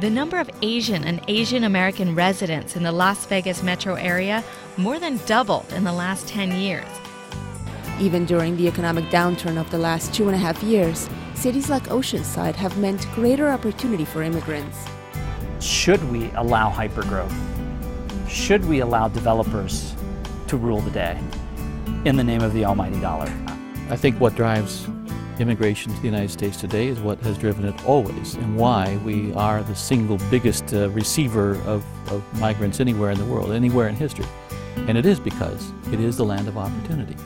The number of Asian and Asian American residents in the Las Vegas metro area more than doubled in the last 10 years. Even during the economic downturn of the last 2.5 years, cities like Oceanside have meant greater opportunity for immigrants. Should we allow hypergrowth? Should we allow developers to rule the day in the name of the almighty dollar? I think what drives immigration to the United States today is what has driven it always, and why we are the single biggest receiver of migrants anywhere in the world, anywhere in history. And it is because it is the land of opportunity.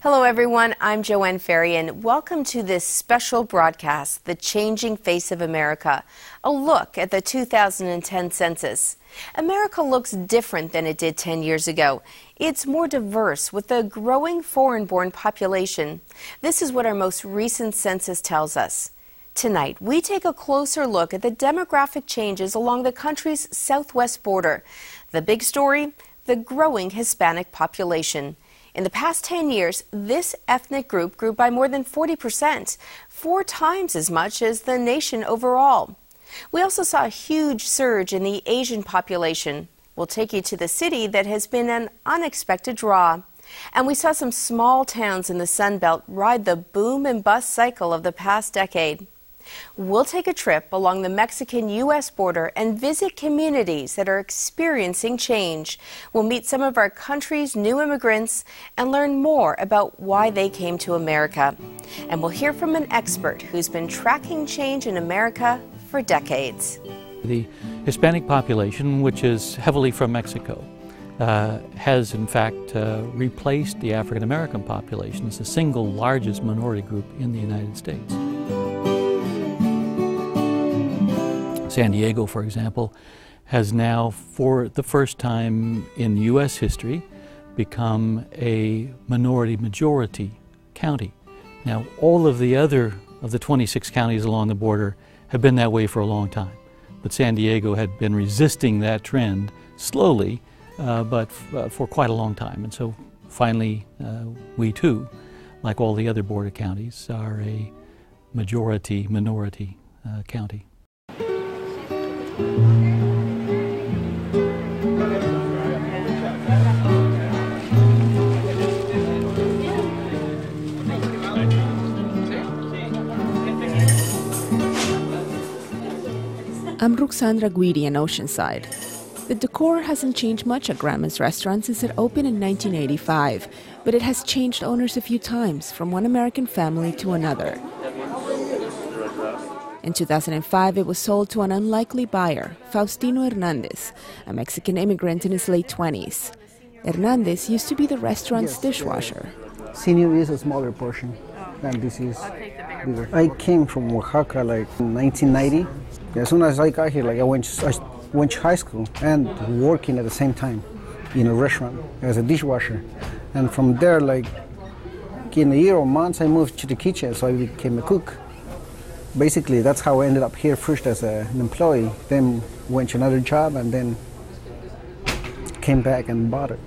Hello everyone, I'm Joanne Ferry and welcome to this special broadcast, The Changing Face of America, a look at the 2010 census. America looks different than it did 10 years ago. It's more diverse with a growing foreign-born population. This is what our most recent census tells us. Tonight, we take a closer look at the demographic changes along the country's southwest border. The big story, the growing Hispanic population. In the past 10 years, this ethnic group grew by more than 40%, 4 times as much as the nation overall. We also saw a huge surge in the Asian population. We'll take you to the city that has been an unexpected draw. And we saw some small towns in the Sun Belt ride the boom and bust cycle of the past decade. We'll take a trip along the Mexican-U.S. border and visit communities that are experiencing change. We'll meet some of our country's new immigrants and learn more about why they came to America. And we'll hear from an expert who's been tracking change in America for decades. The Hispanic population, which is heavily from Mexico, has in fact replaced the African American population as the single largest minority group in the United States. San Diego, for example, has now, for the first time in U.S. history, become a minority-majority county. Now, all of the 26 counties along the border have been that way for a long time. But San Diego had been resisting that trend slowly, but for quite a long time. And so finally, we too, like all the other border counties, are a majority-minority county. I'm Ruxandra Guidi in Oceanside. The decor hasn't changed much at Grandma's restaurant since it opened in 1985, but it has changed owners a few times from one American family to another. In 2005, it was sold to an unlikely buyer, Faustino Hernandez, a Mexican immigrant in his late 20s. Hernandez used to be the restaurant's dishwasher. Senior is a smaller portion than this is bigger. I came from Oaxaca like in 1990. As soon as I got here, I went to high school and working at the same time in a restaurant as a dishwasher. And from there, in a year or months, I moved to the kitchen, so I became a cook. Basically, that's how I ended up here first as an employee, then went to another job, and then came back and bought it.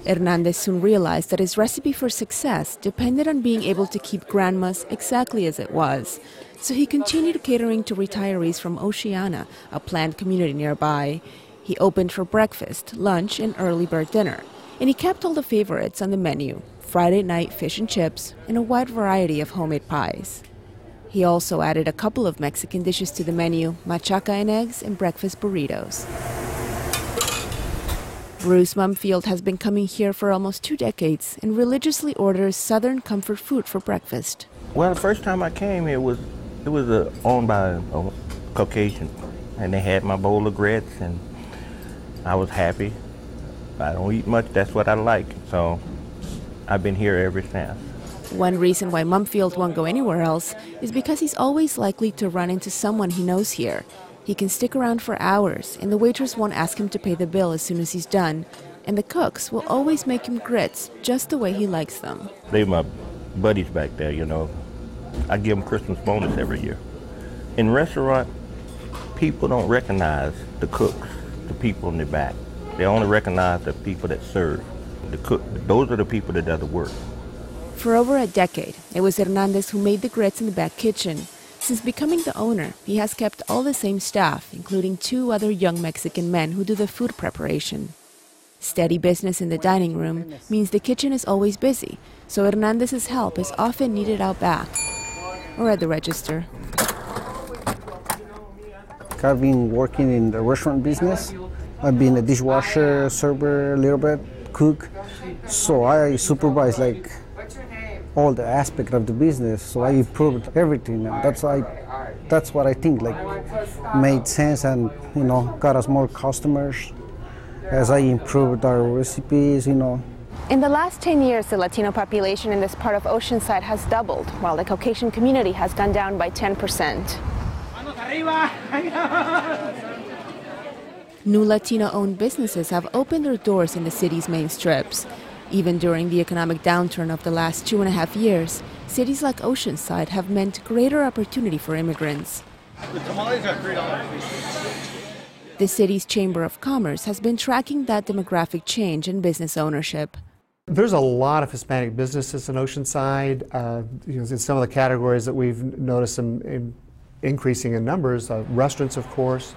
Hernandez soon realized that his recipe for success depended on being able to keep Grandma's exactly as it was. So he continued catering to retirees from Oceana, a planned community nearby. He opened for breakfast, lunch, and early bird dinner. And he kept all the favorites on the menu: Friday night fish and chips, and a wide variety of homemade pies. He also added a couple of Mexican dishes to the menu: machaca and eggs and breakfast burritos. Bruce Mumfield has been coming here for almost 2 decades and religiously orders Southern comfort food for breakfast. Well, the first time I came here, it was owned by a Caucasian, and they had my bowl of grits, and I was happy. I don't eat much, that's what I like, so I've been here ever since. One reason why Mumfield won't go anywhere else is because he's always likely to run into someone he knows here. He can stick around for hours, and the waitress won't ask him to pay the bill as soon as he's done. And the cooks will always make him grits just the way he likes them. They're my buddies back there, you know. I give them Christmas bonus every year. In restaurant, people don't recognize the cooks, the people in the back. They only recognize the people that serve. The cook, those are the people that do the work. For over a decade, it was Hernandez who made the grits in the back kitchen. Since becoming the owner, he has kept all the same staff, including 2 other young Mexican men who do the food preparation. Steady business in the dining room means the kitchen is always busy, so Hernandez's help is often needed out back or at the register. I've been working in the restaurant business. I've been a dishwasher, server, a little bit, cook. So I supervise like all the aspect of the business. So I improved everything. And that's what I think like made sense and got us more customers as I improved our recipes. In the last 10 years, the Latino population in this part of Oceanside has doubled, while the Caucasian community has gone down by 10%. New Latino-owned businesses have opened their doors in the city's main strips. Even during the economic downturn of the last 2.5 years, cities like Oceanside have meant greater opportunity for immigrants. The tamales are $3. The city's Chamber of Commerce has been tracking that demographic change in business ownership. There's a lot of Hispanic businesses in Oceanside. In some of the categories that we've noticed them increasing in numbers, restaurants, of course,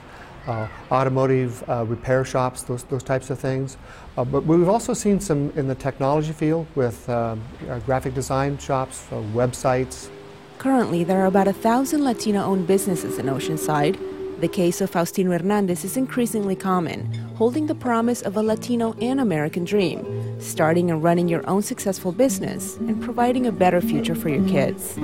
automotive repair shops, those types of things. But we've also seen some in the technology field with graphic design shops, websites. Currently, there are about 1,000 Latino-owned businesses in Oceanside. The case of Faustino Hernandez is increasingly common, holding the promise of a Latino and American dream, starting and running your own successful business and providing a better future for your kids.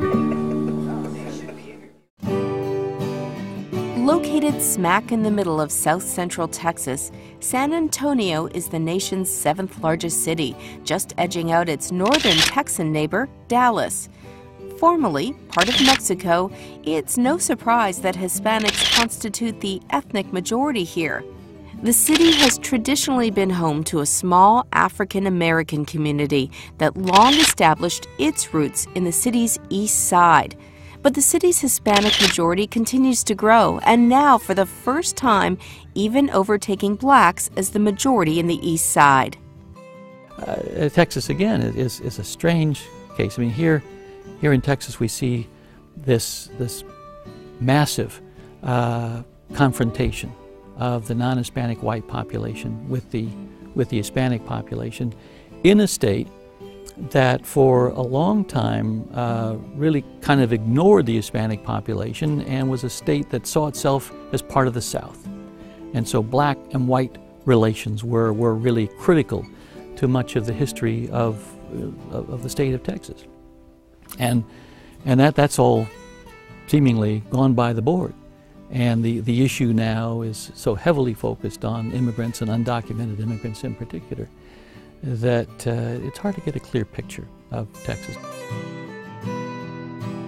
Located smack in the middle of south central Texas, San Antonio is the nation's 7th largest city, just edging out its northern Texan neighbor, Dallas. Formerly part of Mexico, it's no surprise that Hispanics constitute the ethnic majority here. The city has traditionally been home to a small African American community that long established its roots in the city's east side. But the city's Hispanic majority continues to grow, and now, for the first time, even overtaking blacks as the majority in the east side. Texas, again, is a strange case. I mean, here in Texas, we see this massive confrontation of the non-Hispanic white population with the Hispanic population in a state that for a long time really kind of ignored the Hispanic population and was a state that saw itself as part of the South. And so black and white relations were really critical to much of the history of the state of Texas. And that's all seemingly gone by the board. And the issue now is so heavily focused on immigrants and undocumented immigrants in particular that it's hard to get a clear picture of Texas.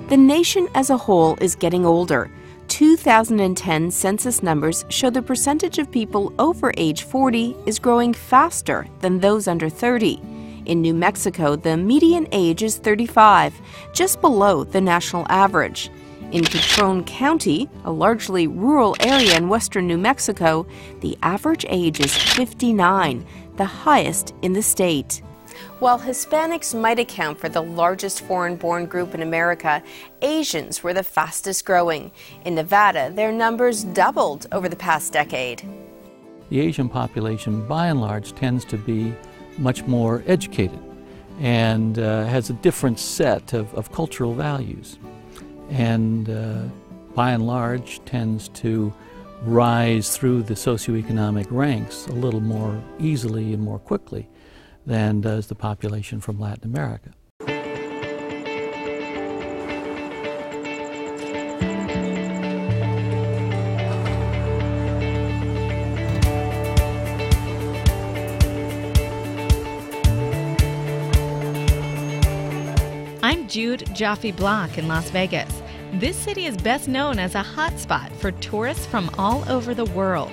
The nation as a whole is getting older. 2010 census numbers show the percentage of people over age 40 is growing faster than those under 30. In New Mexico, the median age is 35, just below the national average. In Patron County, a largely rural area in western New Mexico, the average age is 59, the highest in the state. While Hispanics might account for the largest foreign-born group in America, Asians were the fastest growing. In Nevada, their numbers doubled over the past decade. The Asian population, by and large, tends to be much more educated and has a different set of cultural values, and by and large tends to rise through the socioeconomic ranks a little more easily and more quickly than does the population from Latin America. I'm Jude Jaffe-Block in Las Vegas. This city is best known as a hotspot for tourists from all over the world.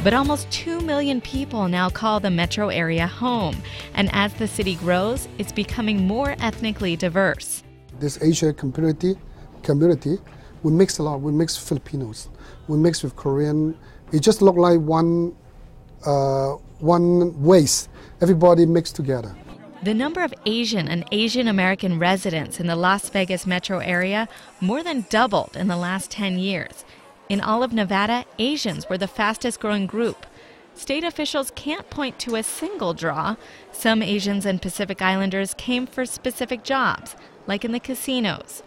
But almost 2 million people now call the metro area home, and as the city grows, it's becoming more ethnically diverse. This Asian community, we mix a lot. We mix Filipinos, we mix with Korean. It just looked like one race, Everybody mixed together. The number of Asian and Asian American residents in the Las Vegas metro area more than doubled in the last 10 years. In all of Nevada, Asians were the fastest growing group. State officials can't point to a single draw. Some Asians and Pacific Islanders came for specific jobs, like in the casinos,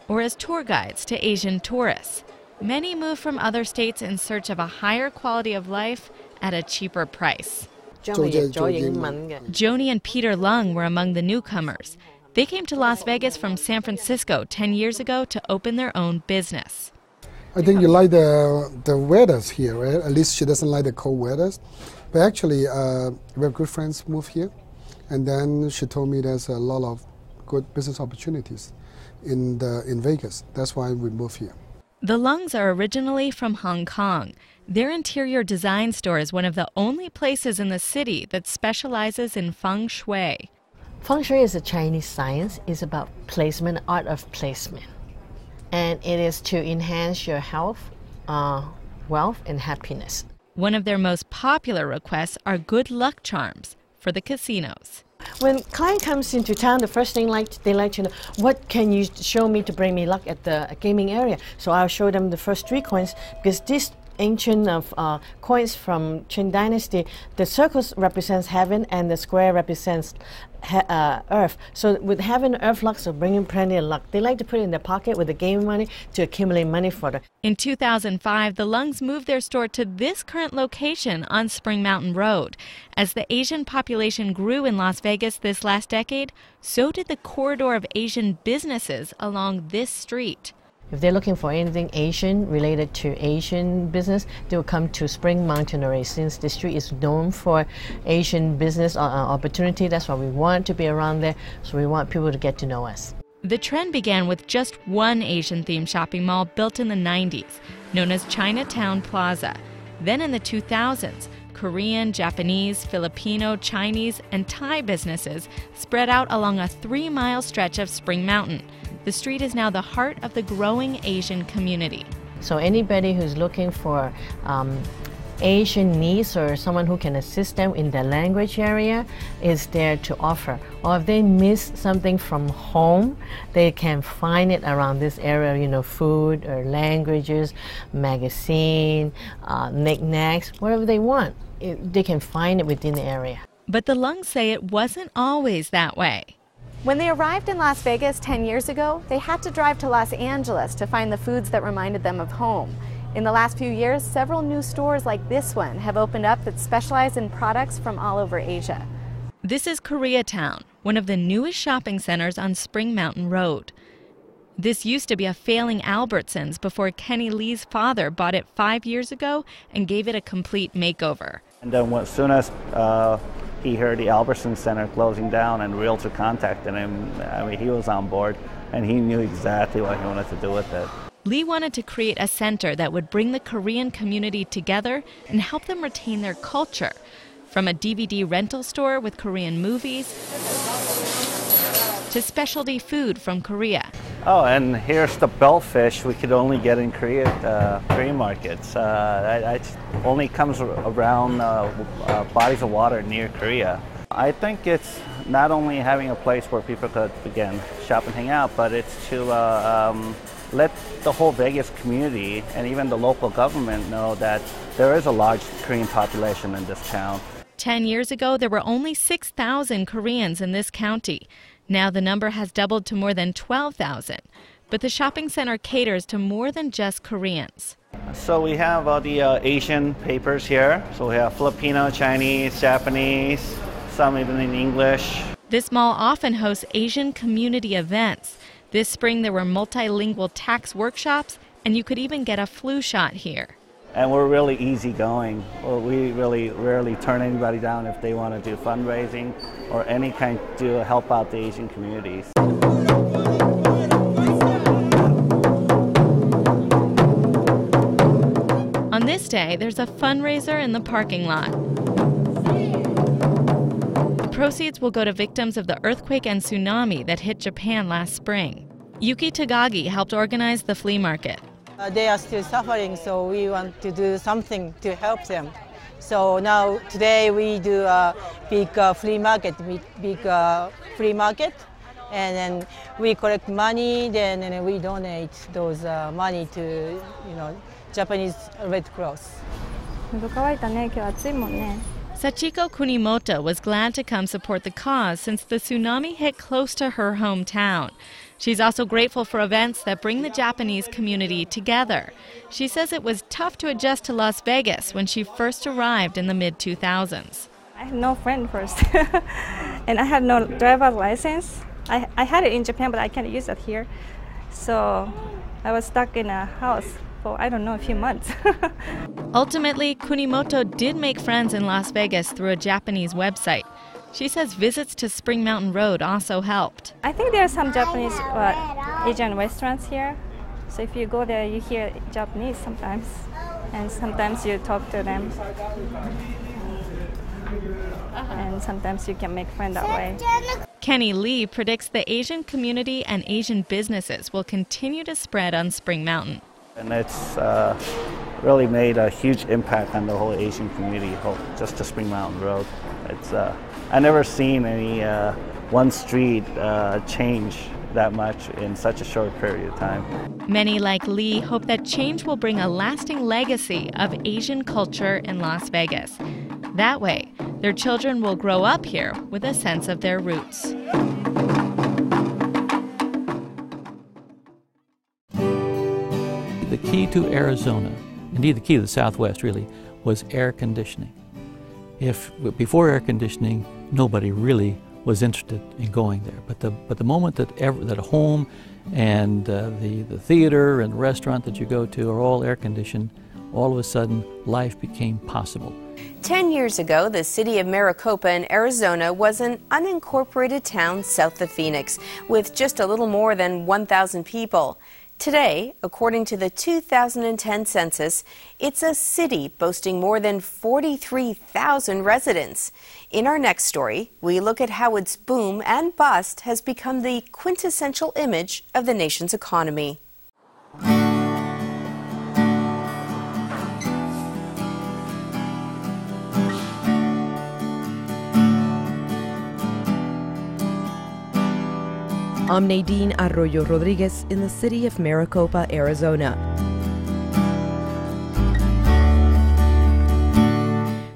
or as tour guides to Asian tourists. Many moved from other states in search of a higher quality of life at a cheaper price. Joni and Peter Lung were among the newcomers. They came to Las Vegas from San Francisco 10 years ago to open their own business. I think you like the weathers here, right? At least she doesn't like the cold weathers. But actually, we have good friends move here. And then she told me there's a lot of good business opportunities in Vegas. That's why we moved here. The Lungs are originally from Hong Kong. Their interior design store is one of the only places in the city that specializes in feng shui. Feng shui is a Chinese science. It's about placement, art of placement. And it is to enhance your health, wealth, and happiness. One of their most popular requests are good luck charms for the casinos. When a client comes into town, the first thing they like to know, what can you show me to bring me luck at the gaming area? So I'll show them the first 3 coins, because this ancient coins from Qing Dynasty, the circles represents heaven and the square represents earth. So with heaven and earth luck, so bringing plenty of luck. They like to put it in their pocket with the game money to accumulate money for them. In 2005, the Lungs moved their store to this current location on Spring Mountain Road. As the Asian population grew in Las Vegas this last decade, so did the corridor of Asian businesses along this street. If they're looking for anything Asian, related to Asian business, they will come to Spring Mountain already, since the street is known for Asian business opportunity. That's why we want to be around there, so we want people to get to know us. The trend began with just one Asian-themed shopping mall built in the 90s, known as Chinatown Plaza. Then in the 2000s, Korean, Japanese, Filipino, Chinese, and Thai businesses spread out along a 3-mile stretch of Spring Mountain. The street is now the heart of the growing Asian community. So anybody who's looking for Asian needs or someone who can assist them in the language area is there to offer. Or if they miss something from home, they can find it around this area, food or languages, magazine, knickknacks, whatever they want. They can find it within the area. But the Lungs say it wasn't always that way. When they arrived in Las Vegas 10 years ago, they had to drive to Los Angeles to find the foods that reminded them of home. In the last few years, several new stores like this one have opened up that specialize in products from all over Asia. This is Koreatown, one of the newest shopping centers on Spring Mountain Road. This used to be a failing Albertsons before Kenny Lee's father bought it 5 years ago and gave it a complete makeover. And then as soon as he heard the Albertsons Center closing down and Realtor contacted him, he was on board and he knew exactly what he wanted to do with it. Lee wanted to create a center that would bring the Korean community together and help them retain their culture. From a DVD rental store with Korean movies to specialty food from Korea. Oh, and here's the bellfish we could only get in Korean markets. It only comes around bodies of water near Korea. I think it's not only having a place where people could, again, shop and hang out, but it's to let the whole Vegas community and even the local government know that there is a large Korean population in this town. 10 years ago, there were only 6,000 Koreans in this county. Now the number has doubled to more than 12,000. But the shopping center caters to more than just Koreans. So we have all the Asian papers here. So we have Filipino, Chinese, Japanese, some even in English. This mall often hosts Asian community events. This spring there were multilingual tax workshops, and you could even get a flu shot here. And we're really easygoing. We really rarely turn anybody down if they want to do fundraising or any kind to help out the Asian communities. On this day, there's a fundraiser in the parking lot. The proceeds will go to victims of the earthquake and tsunami that hit Japan last spring. Yuki Tagagi helped organize the flea market. They are still suffering, so we want to do something to help them. So now today we do a big flea market, and then we collect money. Then we donate those money to Japanese Red Cross. Sachiko Kunimoto was glad to come support the cause since the tsunami hit close to her hometown. She's also grateful for events that bring the Japanese community together. She says it was tough to adjust to Las Vegas when she first arrived in the mid-2000s. I had no friend first, and I had no driver's license. I had it in Japan, but I can't use it here. So I was stuck in a house for, I don't know, a few months. Ultimately, Kunimoto did make friends in Las Vegas through a Japanese website. She says visits to Spring Mountain Road also helped. I think there are some Japanese Asian restaurants here. So if you go there, you hear Japanese sometimes, and sometimes you talk to them. And sometimes you can make friends that way. Kenny Lee predicts the Asian community and Asian businesses will continue to spread on Spring Mountain. And it's really made a huge impact on the whole Asian community, just to Spring Mountain Road. It's I've never seen any one street change that much in such a short period of time. Many like Lee hope that change will bring a lasting legacy of Asian culture in Las Vegas. That way, their children will grow up here with a sense of their roots. The key to Arizona, indeed the key to the Southwest really, was air conditioning. Before air conditioning, nobody really was interested in going there. But the moment that a home and the theater and the restaurant that you go to are all air conditioned, all of a sudden life became possible. 10 years ago, the city of Maricopa in Arizona was an unincorporated town south of Phoenix with just a little more than 1,000 people. Today, according to the 2010 census, it's a city boasting more than 43,000 residents. In our next story, we look at how its boom and bust has become the quintessential image of the nation's economy. I'm Nadine Arroyo Rodriguez in the city of Maricopa, Arizona.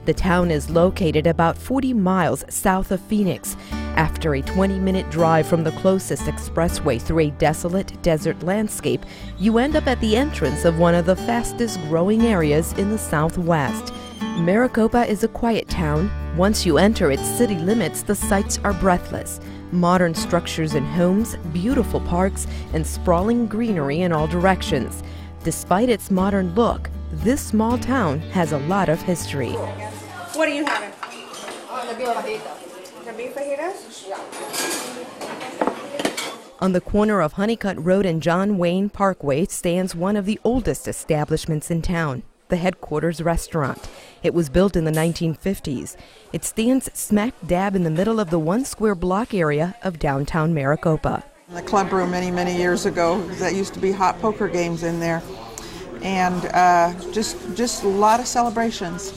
The town is located about 40 miles south of Phoenix. After a 20-minute drive from the closest expressway through a desolate desert landscape, you end up at the entrance of one of the fastest growing areas in the Southwest. Maricopa is a quiet town. Once you enter its city limits, the sights are breathless. Modern structures and homes, beautiful parks, and sprawling greenery in all directions. Despite its modern look, this small town has a lot of history. What are you having? The beef fajitas? On the corner of Honeycutt Road and John Wayne Parkway stands one of the oldest establishments in town, the Headquarters Restaurant. It was built in the 1950s. It stands smack dab in the middle of the 1 square block area of downtown Maricopa. The club room many years ago, that used to be hot poker games in there. And just a lot of celebrations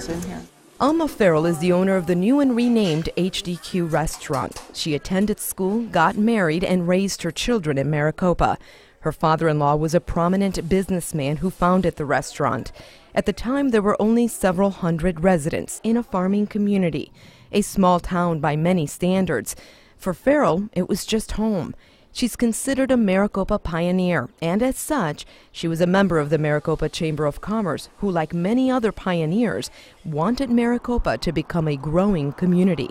in here. Alma Farrell is the owner of the new and renamed HDQ Restaurant. She attended school, got married, and raised her children in Maricopa. Her father-in-law was a prominent businessman who founded the restaurant. At the time, there were only several hundred residents in a farming community, a small town by many standards. For Farrell, it was just home. She's considered a Maricopa pioneer, and as such, she was a member of the Maricopa Chamber of Commerce, who, like many other pioneers, wanted Maricopa to become a growing community.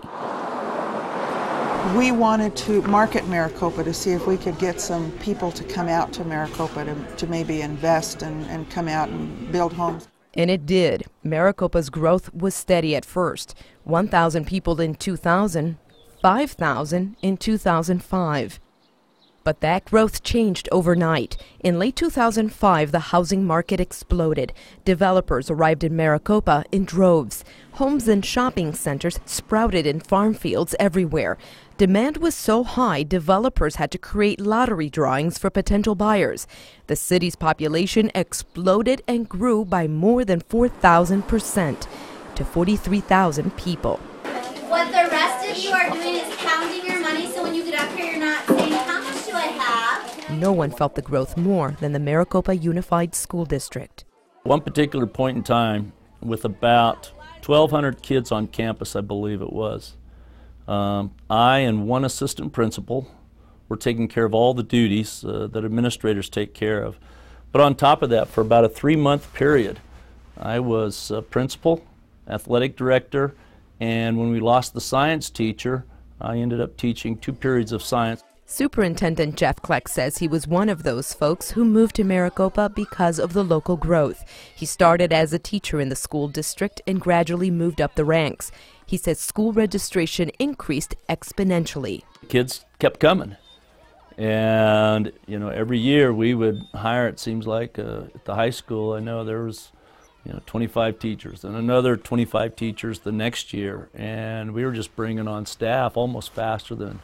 We wanted to market Maricopa to see if we could get some people to come out to Maricopa to maybe invest and come out and build homes. And it did. Maricopa's growth was steady at first. 1,000 people in 2000, 5,000 in 2005. But that growth changed overnight. In late 2005, the housing market exploded. Developers arrived in Maricopa in droves. Homes and shopping centers sprouted in farm fields everywhere. Demand was so high, developers had to create lottery drawings for potential buyers. The city's population exploded and grew by more than 4,000% to 43,000 people. What the rest of you are doing is counting your money, so when you get up here, you're not saying, how much do I have? No one felt the growth more than the Maricopa Unified School District. One particular point in time, with about 1,200 kids on campus, I believe it was, I and one assistant principal were taking care of all the duties that administrators take care of. But on top of that, for about a 3-month period, I was principal, athletic director, and when we lost the science teacher, I ended up teaching 2 periods of science. Superintendent Jeff Kleck says he was one of those folks who moved to Maricopa because of the local growth. He started as a teacher in the school district and gradually moved up the ranks. He says school registration increased exponentially. Kids kept coming. And, you know, every year we would hire, it seems like, at the high school, I know there was 25 teachers and another 25 teachers the next year, and we were just bringing on staff almost faster than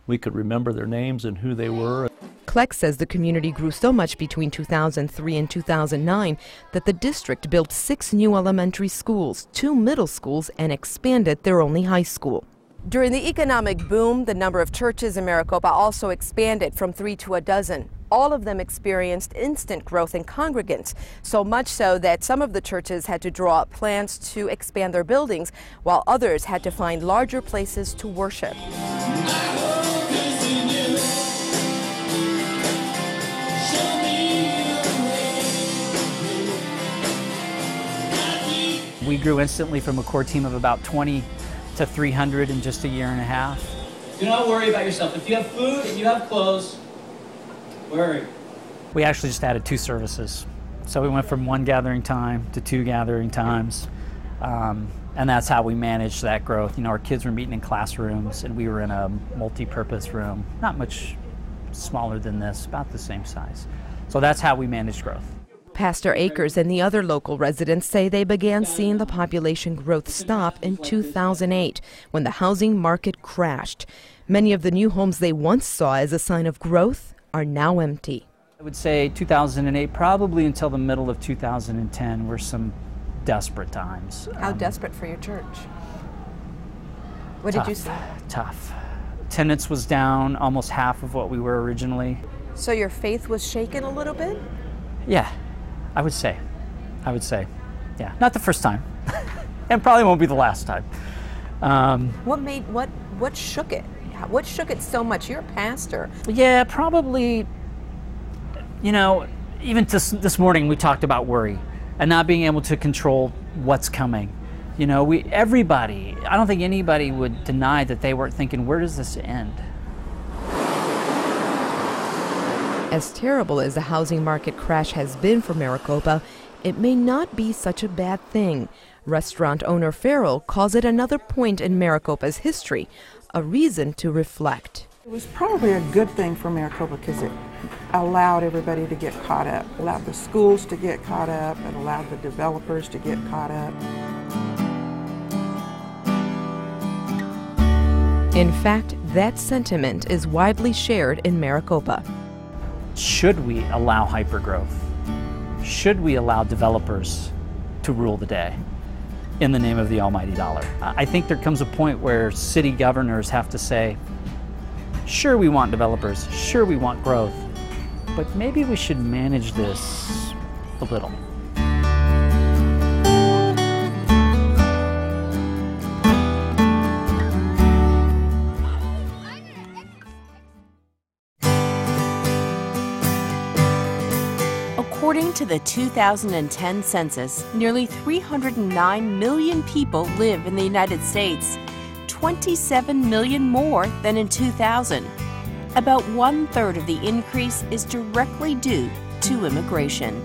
we could remember their names and who they were. Kleck says the community grew so much between 2003 and 2009 that the district built 6 new elementary schools, 2 middle schools, and expanded their only high school. During the economic boom, the number of churches in Maricopa also expanded from 3 to a dozen. All of them experienced instant growth in congregants, so much so that some of the churches had to draw up plans to expand their buildings, while others had to find larger places to worship. We grew instantly from a core team of about 20 to 300 in just a year and a half. Do not worry about yourself. If you have food and you have clothes, worry. We actually just added 2 services. So we went from 1 gathering time to 2 gathering times. And that's how we managed that growth. You know, our kids were meeting in classrooms and we were in a multi-purpose room, not much smaller than this, about the same size. So that's how we managed growth. Pastor Akers and the other local residents say they began seeing the population growth stop in 2008 when the housing market crashed. Many of the new homes they once saw as a sign of growth are now empty. I would say 2008, probably until the middle of 2010, were some desperate times. How desperate for your church? What did you say? Tough. Attendance was down almost half of what we were originally. So your faith was shaken a little bit? Yeah, I would say. Yeah, not the first time, and probably won't be the last time. What shook it? What shook it so much? You're a pastor. Yeah, probably. You know, even this morning we talked about worry and not being able to control what's coming. You know, everybody. I don't think anybody would deny that they weren't thinking, where does this end? As terrible as the housing market crash has been for Maricopa, it may not be such a bad thing. Restaurant owner Farrell calls it another point in Maricopa's history, a reason to reflect. It was probably a good thing for Maricopa because it allowed everybody to get caught up, allowed the schools to get caught up, and allowed the developers to get caught up. In fact, that sentiment is widely shared in Maricopa. Should we allow hypergrowth? Should we allow developers to rule the day in the name of the almighty dollar? I think there comes a point where city governors have to say, sure, we want developers, sure, we want growth, but maybe we should manage this a little. According to the 2010 census, nearly 309 million people live in the United States, 27 million more than in 2000. About 1/3 of the increase is directly due to immigration.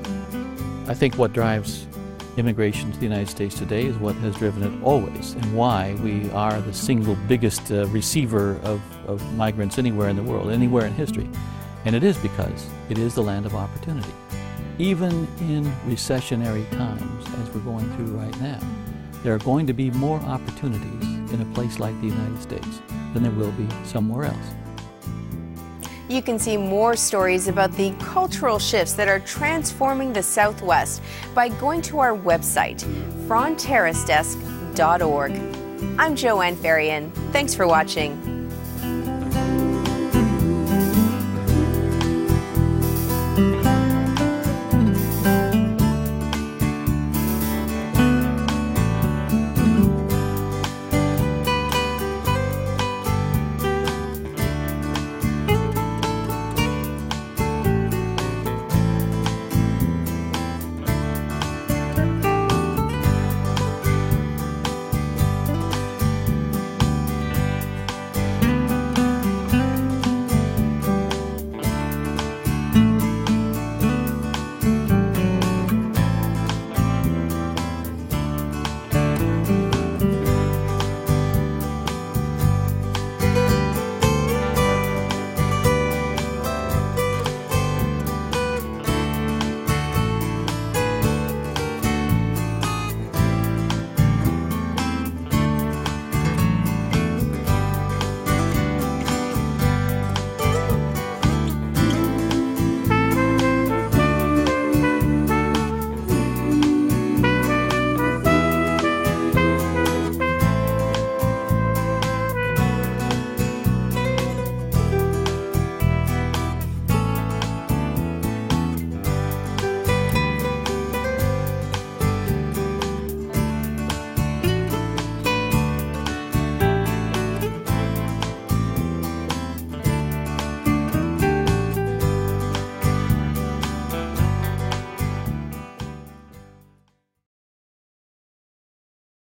I think what drives immigration to the United States today is what has driven it always, and why we are the single biggest receiver of migrants anywhere in the world, anywhere in history. And it is because it is the land of opportunity. Even in recessionary times, as we're going through right now, there are going to be more opportunities in a place like the United States than there will be somewhere else. You can see more stories about the cultural shifts that are transforming the Southwest by going to our website, fronterasdesk.org. I'm Joanne Farian. Thanks for watching.